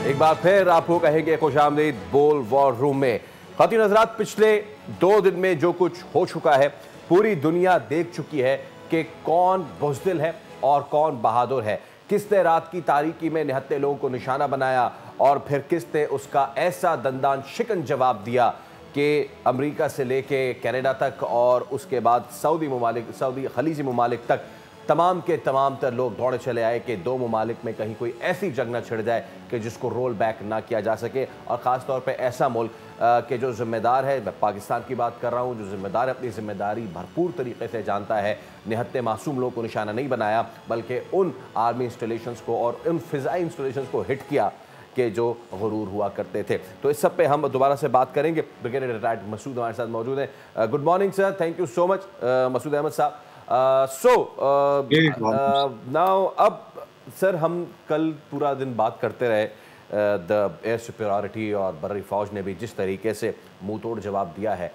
ایک بار پھر آپ کو کہیں گے خوش آمدید بول وار روم میں۔ خواتین حضرات، پچھلے 2 دن میں جو کچھ ہو چکا ہے، پوری دنیا دیکھ چکی ہے کہ کون بزدل ہے اور کون بہادر ہے، کس نے رات کی تاریکی میں نہتے لوگوں کو نشانہ بنایا اور پھر کس نے اس کا ایسا دندان شکن جواب دیا کہ امریکہ سے لے کے کینیڈا تک اور اس کے بعد سعودی خلیجی ممالک تک تمام کے تمام تر لوگ دوڑے چلے آئے کہ 2 ممالک میں کہیں کوئی ایسی جنگ نہ چھڑ جائے کہ جس کو رول بیک نہ کیا جا سکے، اور خاص طور پہ ایسا ملک کہ جو ذمہ دار ہے، میں پاکستان کی بات کر رہا ہوں، جو ذمہ دار ہے، اپنی ذمہ داری بھرپور طریقے سے جانتا ہے، نہتے معصوم لوگوں کو نشانہ نہیں بنایا بلکہ ان آرمی انسٹالیشنز کو اور ان فضائی انسٹالیشنز کو ہٹ کیا کہ جو غرور ہوا کرتے تھے۔ تو اس سب پہ ہم دوبارہ سے بات کریں گے۔ بریگیڈیئر ریٹائرڈ مسعود ہمارے ساتھ موجود ہیں۔ Good morning sir, thank you so much Masood Ahmed Sahab. Now اب سر، ہم کل پورا دن بات کرتے رہے دا ایئر سپیریورٹی، اور بری فوج نے بھی جس طریقے سے منہ توڑ جواب دیا ہے،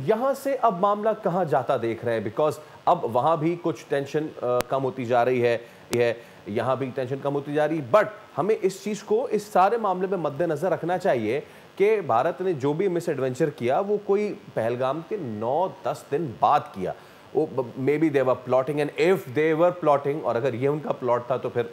یہاں سے اب معاملہ کہاں جاتا دیکھ رہے ہیں؟ بیکاز اب وہاں بھی کچھ ٹینشن کم ہوتی جا رہی ہے، یہاں بھی ٹینشن کم ہوتی جا رہی، بٹ ہمیں اس چیز کو اس سارے معاملے میں مد نظر رکھنا چاہیے کہ بھارت نے جو بھی مس ایڈونچر کیا وہ کوئی پہلگام کے 9-10 دن بعد کیا۔ May be they were plotting, and if they were plotting, اور اگر یہ ان کا پلاٹ تھا تو پھر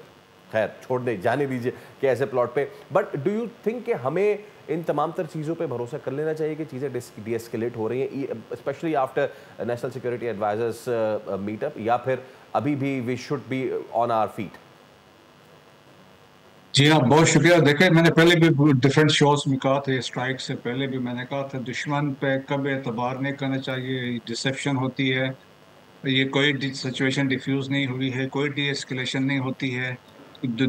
خیر چھوڑ دیں، جانے دیجیے کہ ایسے پلاٹ پہ، بٹ ڈو یو تھنک کہ ہمیں ان تمام تر چیزوں پہ بھروسہ کر لینا چاہیے کہ چیزیں ڈی ایسکیلیٹ ہو رہی ہیں، especially after national security advisers meet up, یا پھر ابھی بھی we should be on our feet? جی ہاں، بہت شکریہ۔ دیکھیں، میں نے پہلے بھی ڈیفرنٹ شوز میں کہا تھا، اسٹرائک سے پہلے بھی میں نے کہا تھا، دشمن پہ کب اعتبار نہیں کرنا چاہیے، ڈسیپشن ہوتی ہے، یہ کوئی سچویشن ڈیفیوز نہیں ہوئی ہے، کوئی ڈی ایسکیلیشن نہیں ہوتی ہے۔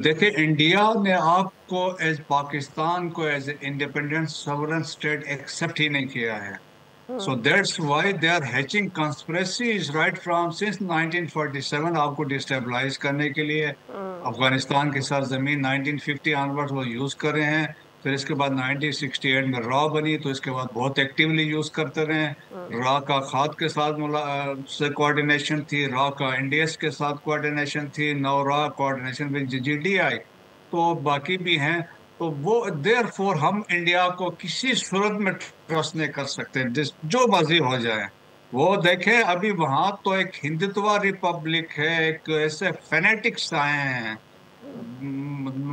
دیکھیں، انڈیا نے آپ کو ایز پاکستان کو as a independent sovereign state accept ہی نہیں کیا ہے۔ So that's why they are hatching conspiracies right from since 1947 آپ کو ڈسٹیبلائز کرنے کے لیے۔ افغانستان کے ساتھ زمین 1950 آنورڈ وہ یوز کر رہے ہیں، پھر اس کے بعد 1968 میں را بنی تو اس کے بعد بہت ایکٹیولی یوز کرتے رہے ہیں۔ را کا خاد کے ساتھ سے کوارڈینیشن تھی، را کا این ڈی ایس کے ساتھ کوارڈینیشن تھی، نو را coordination with G D I, تو باقی بھی ہیں۔ تو وہ دیر فور ہم انڈیا کو کسی صورت میں ٹرسٹ نہیں کر سکتے، جو مرضی ہو جائے۔ وہ دیکھیں، ابھی وہاں تو ایک ہندتوا ریپبلک ہے، ایک ایسے فینیٹکس آئے ہیں،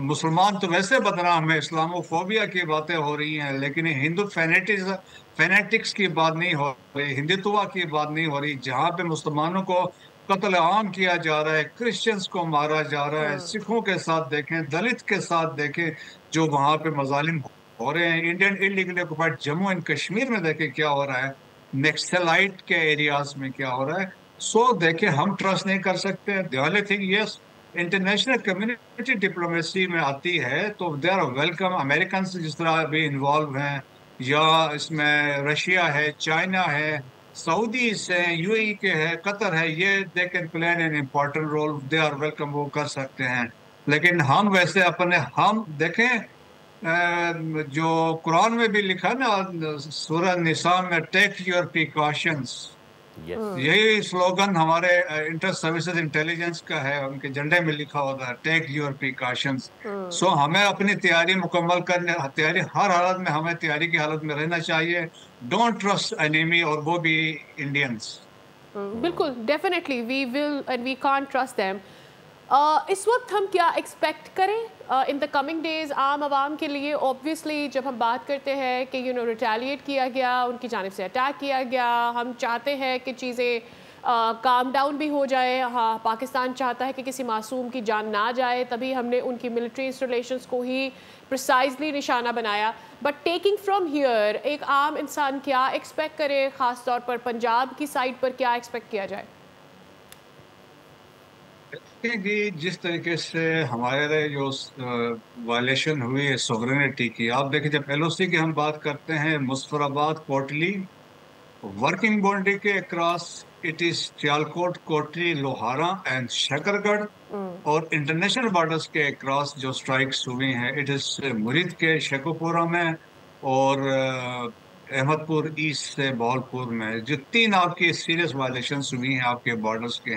مسلمان تو ویسے بدنام ہے، اسلامو فوبیا کی باتیں ہو رہی ہیں، لیکن ہندو فینیٹکس کی بات نہیں ہو رہی، ہندتوا کی بات نہیں ہو رہی، جہاں پہ مسلمانوں کو قتل عام کیا جا رہا ہے، کرسچنز کو مارا جا رہا ہے، سکھوں کے ساتھ دیکھیں، دلت کے ساتھ دیکھیں جو وہاں پہ مظالم ہو رہے ہیں، Indian illegally occupied Jammu and Kashmir میں دیکھیں کیا ہو رہا ہے، نیکسلائٹ کے ایریاز میں کیا ہو رہا ہے۔ سو دیکھیں، ہم ٹرسٹ نہیں کر سکتے۔ The only thing, yes, international community diplomacy میں آتی ہے تو دے آر ویلکم۔ امریکنس جس طرح ابھی انوالو ہیں، یا اس میں رشیا ہے، چائنا ہے، سعودیز ہیں، یو اے ای کے ہے، قطر ہے، یہ they can play an important role, they are welcome, وہ کر سکتے ہیں۔ لیکن ہم ویسے ہم دیکھیں، جو قرآن میں بھی لکھا نا، سورہ نساء میں، ٹیک یور پریکاشنز، یہی سلوگن ہمارے انٹر سروسز انٹیلیجنس کا ہے، ان کے جھنڈے میں لکھا ہوتا ہے، ٹیک یور پریکاشنز۔ سو ہمیں اپنی تیاری مکمل کرنے، ہر حالت میں ہمیں تیاری کی حالت میں رہنا چاہیے۔ ڈونٹ ٹرسٹ انیمی، اور وہ بھی انڈینز۔ بالکل، definitely we will and we can't trust them. اس وقت ہم کیا ایکسپیکٹ کریں ان دا کمنگ ڈیز عام عوام کے لیے؟ اوبویسلی جب ہم بات کرتے ہیں کہ ریٹیلیٹ کیا گیا، ان کی جانب سے اٹیک کیا گیا، ہم چاہتے ہیں کہ چیزیں کام ڈاؤن بھی ہو جائے، ہاں پاکستان چاہتا ہے کہ کسی معصوم کی جان نہ جائے، تبھی ہم نے ان کی ملٹری انسٹالیشنز کو ہی پریسائزلی نشانہ بنایا۔ بٹ ٹیکنگ فرام ہیئر، ایک عام انسان کیا ایکسپیکٹ کرے، خاص طور پر پنجاب کی سائڈ پر کیا ایکسپیکٹ کیا جائے؟ جی، جس طریقے سے ہمارے جو وائلیشن ہوئی ہے سوورنٹی کی، آپ دیکھیں، جب ایل او سی کی ہم بات کرتے ہیں، مظفر آباد، کوٹلی، ورکنگ باؤنڈری کے across it is Sialkot, Kotli, Lohara and شکر گڑھ، اور انٹرنیشنل بارڈرز کے اکراس جو سٹرائکس ہوئی ہیں، اٹ از مرید کے شیخوپورہ میں، اور احمد پور ایسٹ سے بہولپور میں، جو 3 آپ کی سیریس وائلیشنز ہوئی ہیں آپ کے بارڈرز کے۔